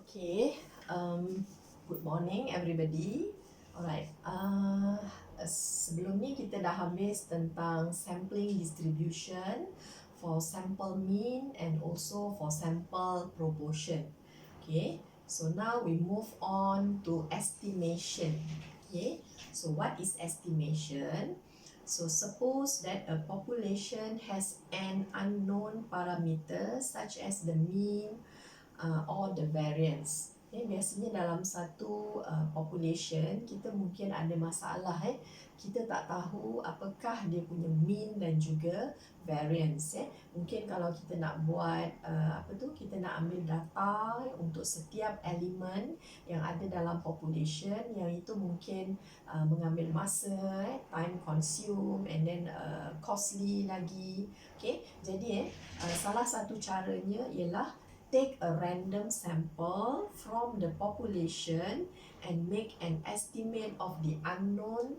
Okay, good morning everybody. Alright, sebelum ni kita dah habis tentang sampling distribution for sample mean and also for sample proportion. Okay, so now we move on to estimation. Okay, so what is estimation? So suppose that a population has an unknown parameter such as the mean or the variance. Biasanya dalam satu population kita mungkin ada masalah kita tak tahu apakah dia punya mean dan juga variance Mungkin kalau kita nak buat kita nak ambil data untuk setiap elemen yang ada dalam population, yang itu mungkin mengambil masa, time consume and then costly lagi. Okay, jadi salah satu caranya ialah take a random sample from the population and make an estimate of the unknown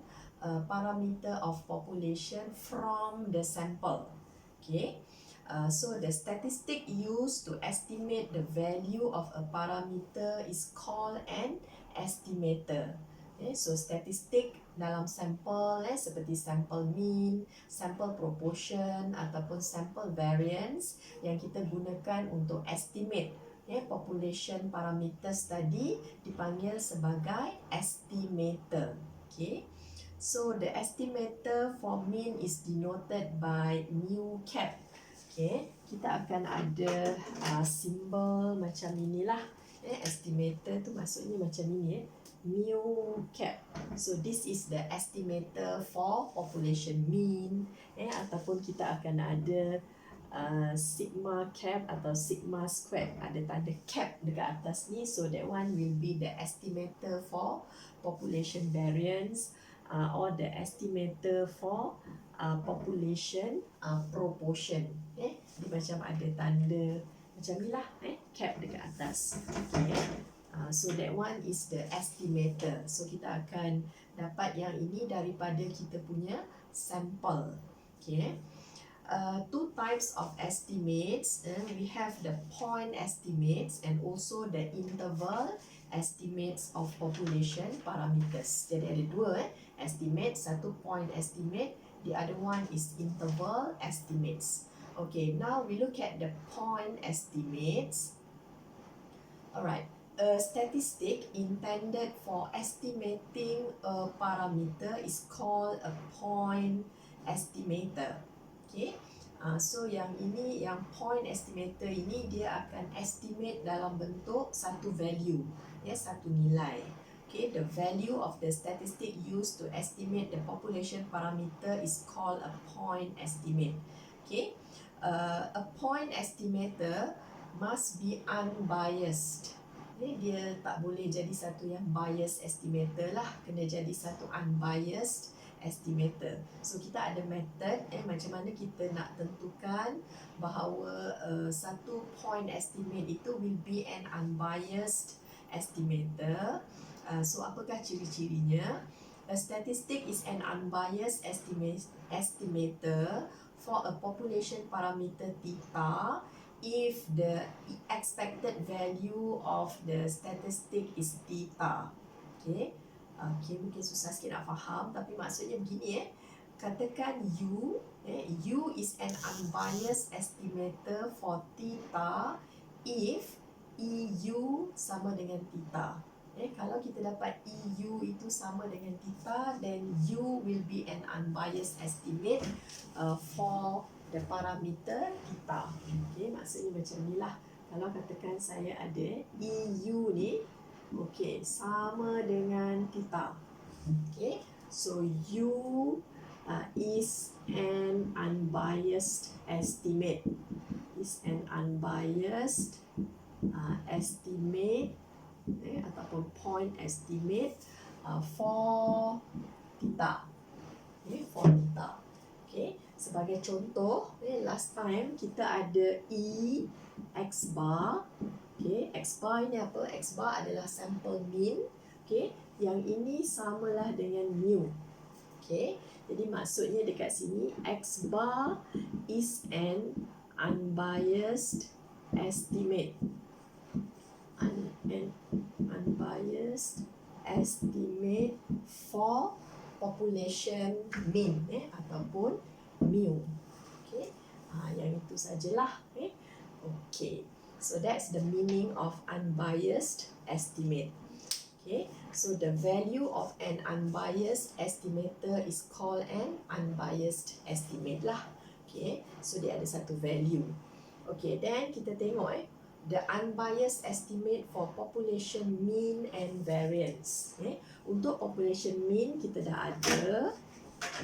parameter of population from the sample. Okay, so the statistic used to estimate the value of a parameter is called an estimator. Okay, so statistik dalam sampel seperti sampel mean, sampel proportion ataupun sampel variance yang kita gunakan untuk estimate population parameters tadi dipanggil sebagai estimator. Okay, so the estimator for mean is denoted by mu cap. Okay, kita akan ada simbol macam inilah. Estimator tu maksudnya macam ini mu cap. So this is the estimator for population mean ataupun kita akan ada sigma cap atau sigma squared, ada tanda cap dekat atas ni, so that one will be the estimator for population variance or the estimator for population proportion. Dia macam ada tanda macam ni lah, cap dekat atas. Okay. So that one is the estimator. So kita akan dapat yang ini daripada kita punya sample. Okay. Two types of estimates. We have the point estimates and also the interval estimates of population parameters. Jadi ada dua estimate, satu point estimate, the other one is interval estimates. Okay, now we look at the point estimates. Alright, a statistic intended for estimating a parameter is called a point estimator. Okay, so yang ini, yang point estimator ini, dia akan estimate dalam bentuk satu value, satu nilai. Okay, the value of the statistic used to estimate the population parameter is called a point estimate. Okay, a point estimator must be unbiased. Dia tak boleh jadi satu yang biased estimator lah, kena jadi satu unbiased estimator. So kita ada method macam mana kita nak tentukan bahawa satu point estimate itu will be an unbiased estimator. So apakah ciri-cirinya? A statistic is an unbiased estimator for a population parameter theta if the expected value of the statistic is theta. Okay, mungkin susah sikit nak faham, tapi maksudnya begini katakan U is an unbiased estimator for theta if EU sama dengan theta. Kalau kita dapat EU itu sama dengan theta, then U will be an unbiased estimate for the parameter theta. Okay, maksudnya macam inilah. Kalau katakan saya ada EU ni, okay, sama dengan theta. Okay, so U is an unbiased estimate. Is an unbiased estimate ataupun point estimate for theta. For theta. Okay, sebagai contoh, last time kita ada E X bar. Okay, X bar ini apa? X bar adalah sample mean. Okay, yang ini samalah dengan mu. Okay, jadi maksudnya dekat sini X bar is an unbiased estimate. an unbiased estimate for population mean ataupun mu. Okay, yang itu sajalah. Okay, so that's the meaning of unbiased estimate. Okay, so the value of an unbiased estimator is called an unbiased estimate lah. Okay, so dia ada satu value. Okay, then kita tengok the unbiased estimate for population mean and variance. Untuk population mean kita dah ada.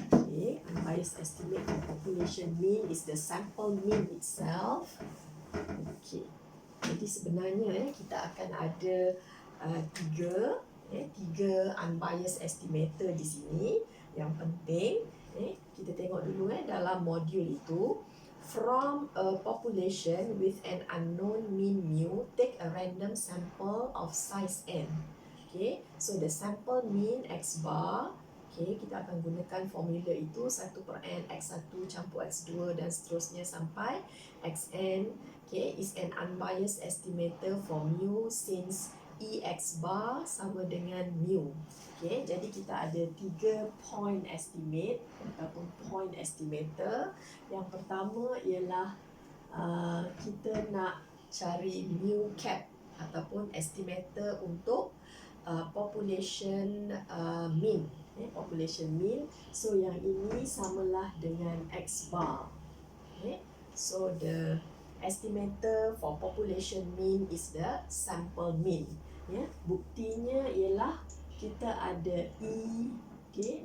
Okay, unbiased estimate for population mean is the sample mean itself. Okay, jadi sebenarnya kita akan ada tiga unbiased estimator di sini. Yang penting kita tengok dulu dalam modul itu, from a population with an unknown mean mu, take a random sample of size n. Okay, so the sample mean x bar. Okay, kita akan gunakan formula itu 1/n x1 campur x2 dan seterusnya sampai xn. Okay, is an unbiased estimator for mu since Ex bar sama dengan mu. Okay, jadi kita ada 3 point estimate ataupun point estimator. Yang pertama ialah kita nak cari mu cap ataupun estimator untuk population mean. Population mean. So yang ini samalah dengan x bar. Okay, so the estimator for population mean is the sample mean. Buktinya ialah kita ada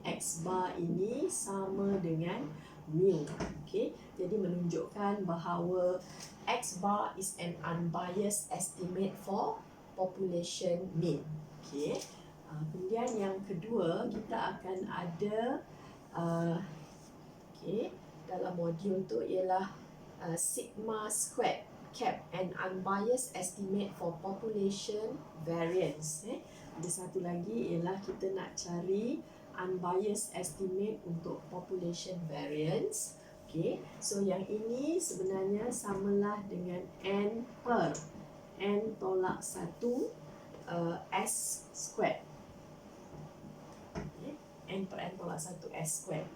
x bar ini sama dengan mu. Jadi menunjukkan bahawa x bar is an unbiased estimate for population mean. Kemudian yang kedua kita akan ada dalam modul tu ialah sigma squared cap, an unbiased estimate for population variance. Ada satu lagi ialah kita nak cari unbiased estimate untuk population variance. So yang ini sebenarnya samalah dengan n per n tolak 1 s squared. N per n tolak 1 s squared.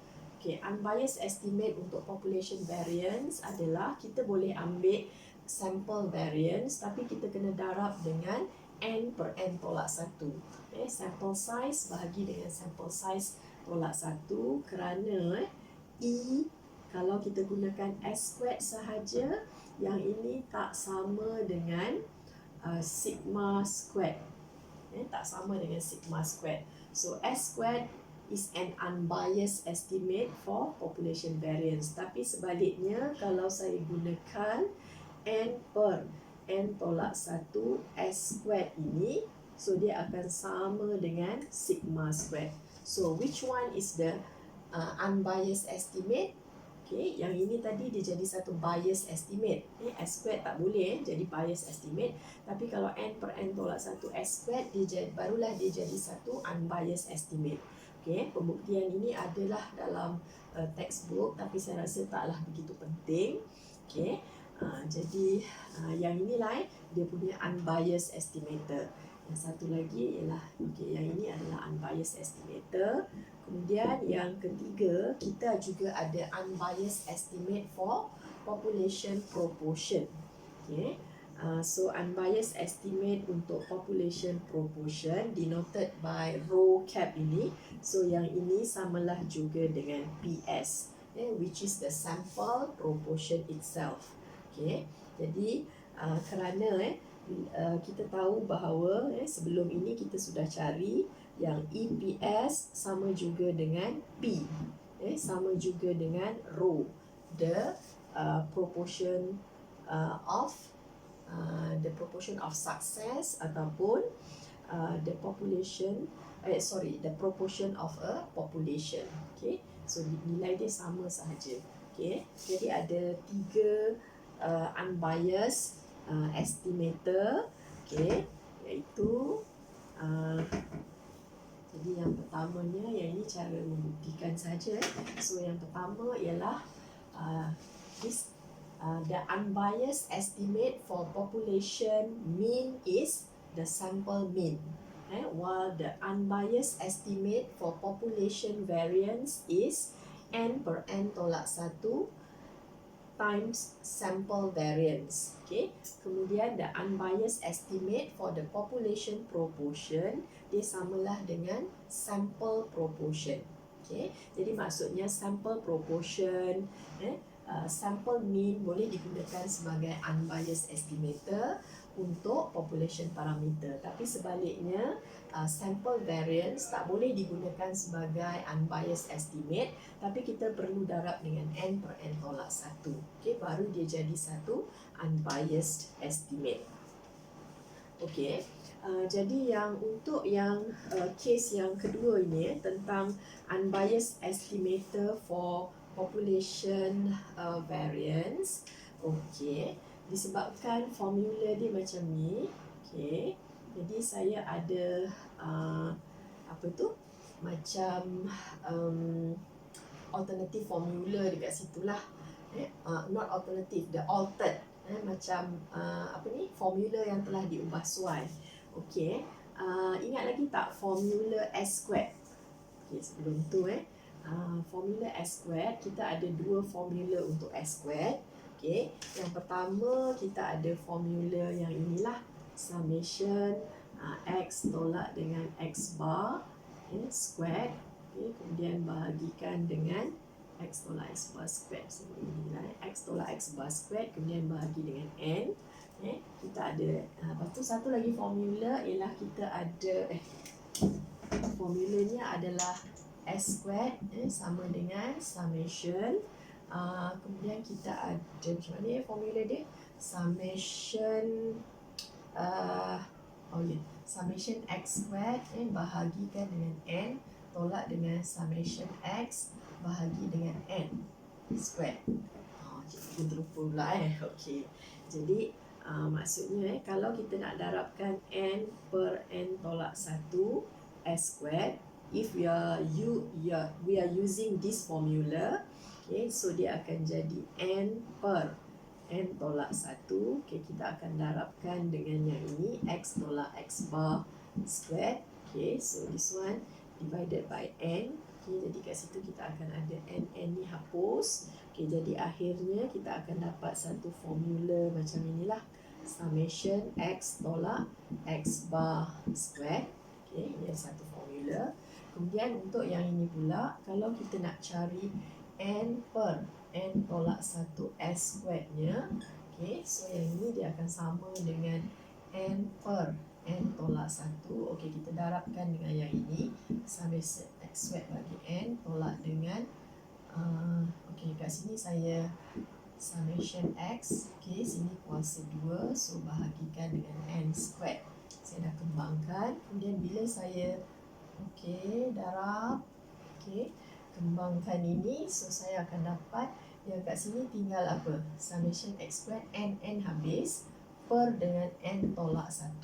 Unbiased estimate untuk population variance adalah kita boleh ambil sample variance tapi kita kena darab dengan n per n tolak 1. Sample size bahagi dengan sample size tolak 1 kerana kalau kita gunakan s squared sahaja, yang ini tak sama dengan sigma squared. Tak sama dengan sigma squared. So s squared is an unbiased estimate for population variance. Tapi sebaliknya, kalau saya gunakan n per n tolak 1 s squared ini, so dia akan sama dengan sigma squared. So which one is the unbiased estimate? Yang ini tadi dia jadi satu bias estimate. S squared tak boleh jadi bias estimate. Tapi kalau n per n tolak 1 s squared, barulah dia jadi satu unbiased estimate. Pembuktian ini adalah dalam textbook tapi saya rasa taklah begitu penting. Jadi yang inilah dia punya unbiased estimator. Yang satu lagi ialah yang ini adalah unbiased estimator. Kemudian yang ketiga, kita juga ada unbiased estimate for population proportion. So unbiased estimate untuk population proportion denoted by row cap ini. So yang ini samalah juga dengan PS, which is the sample proportion itself. Jadi kerana kita tahu bahawa sebelum ini kita sudah cari yang EPS sama juga dengan P, sama juga dengan row, the proportion of the proportion of success ataupun the population the proportion of a population. So nilai dia sama sahaja. Jadi ada 3 unbiased estimator, iaitu jadi yang pertamanya, yang ini cara membuktikan saja. So yang pertama ialah this the unbiased estimate for population mean is the sample mean. While the unbiased estimate for population variance is N per N tolak 1 times sample variance. Okay. Kemudian the unbiased estimate for the population proportion dia samalah dengan sample proportion. Okay. Jadi maksudnya sample proportion, sample mean boleh digunakan sebagai unbiased estimator untuk population parameter. Tapi sebaliknya, sample variance tak boleh digunakan sebagai unbiased estimate, tapi kita perlu darab dengan N per N tolak 1. Okay, baru dia jadi satu unbiased estimate. Okay. Jadi untuk case yang kedua ini tentang unbiased estimator for population variance. Okay. Disebabkan formula dia macam ni. Okay. Jadi saya ada macam alternative formula dekat situ lah. Not alternative, the altered. Macam formula yang telah diubah suai. Okey. Ingat lagi tak formula S squared? Okey, sebelum tu formula S squared, kita ada dua formula untuk S squared. Okey. Yang pertama kita ada formula yang inilah, summation X tolak dengan X bar squared. Okay. Kemudian bahagikan dengan X tolak X bar squared. Inilah X tolak X bar squared, kemudian bahagi dengan N. Kita ada, lepas tu satu lagi formula ialah kita ada formulanya adalah S squared sama dengan summation. Kemudian kita ada macam mana formula dia? Summation summation X squared bahagikan dengan N tolak dengan summation X bahagi dengan N squared. Cikgu terlupa pula Okey. Jadi maksudnya kalau kita nak darabkan N per N tolak 1 S squared, if we are using this formula, okay, so dia akan jadi N per N tolak 1. Okay, kita akan darabkan dengan yang ini X tolak X bar squared. Okay, so this one divided by N. Okay, jadi kat situ kita akan ada N ni hapus. Okay, jadi akhirnya kita akan dapat satu formula macam inilah, summation X tolak X bar squared. Okay, ini satu formula. Kemudian untuk yang ini pula, kalau kita nak cari N per N tolak 1 S squared-nya, okay, so yang ini dia akan sama dengan N per N tolak 1. Okay, kita darabkan dengan yang ini, summation X squared bagi N tolak dengan okay, kat sini saya summation X, okay, sini kuasa 2, so bahagikan dengan N squared. Saya dah kembangkan, kemudian bila saya darab, kembangkan ini, so saya akan dapat yang kat sini tinggal apa? Summation X squared N habis per dengan N tolak 1.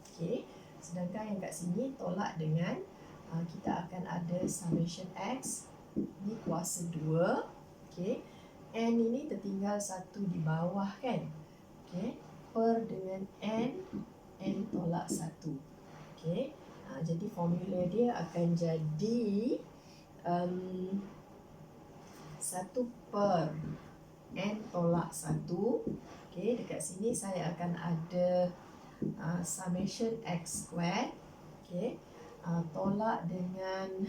Okay. Sedangkan yang kat sini tolak dengan kita akan ada summation X ni kuasa 2. Okay. N ini tertinggal 1 di bawah kan? Okay. Per dengan N tolak 1. Okay. Jadi formula dia akan jadi 1 per N tolak 1. Okay, dekat sini saya akan ada summation X squared. Okay, tolak dengan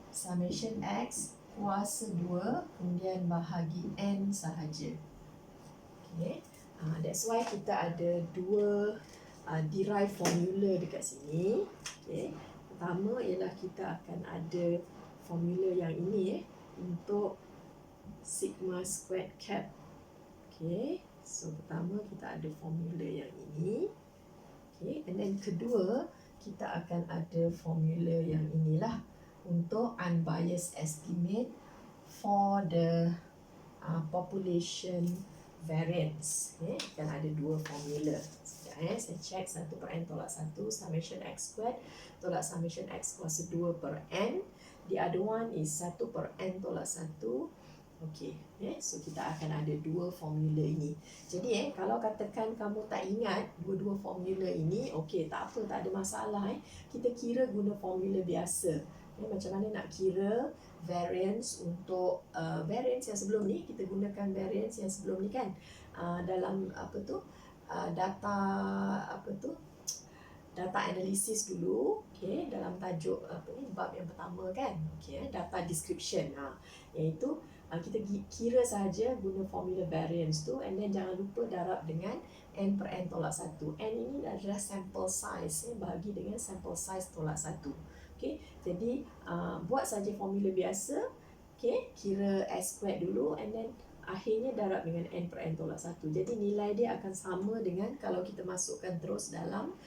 summation X kuasa 2, kemudian bahagi N sahaja. Okay, that's why kita ada dua derived formula dekat sini. Okay. Pertama ialah kita akan ada formula yang ini untuk sigma squared cap. Okay. So pertama kita ada formula yang ini. Okay. And then kedua kita akan ada formula yang inilah untuk unbiased estimate for the population variance. Okay. Akan ada dua formula. Saya cek 1 per N tolak 1 summation X squared tolak summation X kuasa 2 per N. The other one is 1 per N tolak 1 Okey, so kita akan ada dua formula ini. Jadi kalau katakan kamu tak ingat dua-dua formula ini, okey, tak apa, tak ada masalah. Kita kira guna formula biasa. Macam mana nak kira variance untuk variance yang sebelum ni, kita gunakan variance yang sebelum ni kan. Dalam data data analysis dulu, okey, dalam tajuk bab yang pertama kan, okey, data description, iaitu kita kira saja guna formula variance tu, and then jangan lupa darab dengan n per n tolak 1. N ini adalah sample size, bahagi dengan sample size tolak 1. Okey, jadi buat saja formula biasa, okey, kira s squared dulu, and then akhirnya darab dengan n per n tolak 1. Jadi nilai dia akan sama dengan kalau kita masukkan terus dalam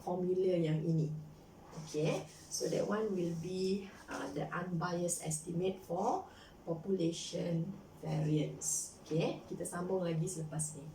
formula yang ini. Okay, so that one will be the unbiased estimate for population variance. Okay, kita sambung lagi selepas ni.